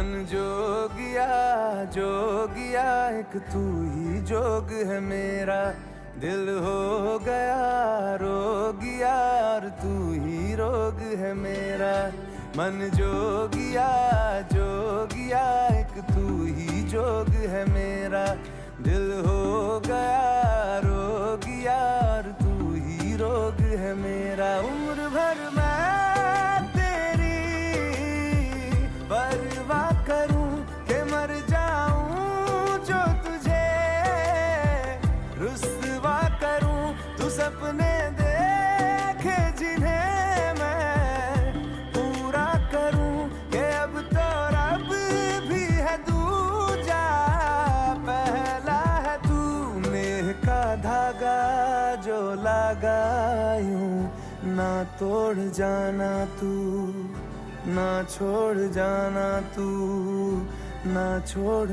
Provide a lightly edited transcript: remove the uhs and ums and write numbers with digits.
मन जोगिया जोगिया एक तू ही जोग है मेरा, दिल हो गया रोगिया और तू ही रोग है मेरा। मन जोगिया जोगिया एक तू ही जोग है मेरा, दिल हो गया रोगिया और तू ही रोग है मेरा। उम्र भर मैं तेरी परवाह करूं कि मर जाऊं जो तुझे रुस्वा करूं। तू सपने देखे जिन्हें मैं पूरा करूं कि अब तो रब भी है दूजा, पहला है तू। नेह का धागा जो लगा यूं ना तोड़ जाना तू, ना छोड़ जाना तू, ना छोड़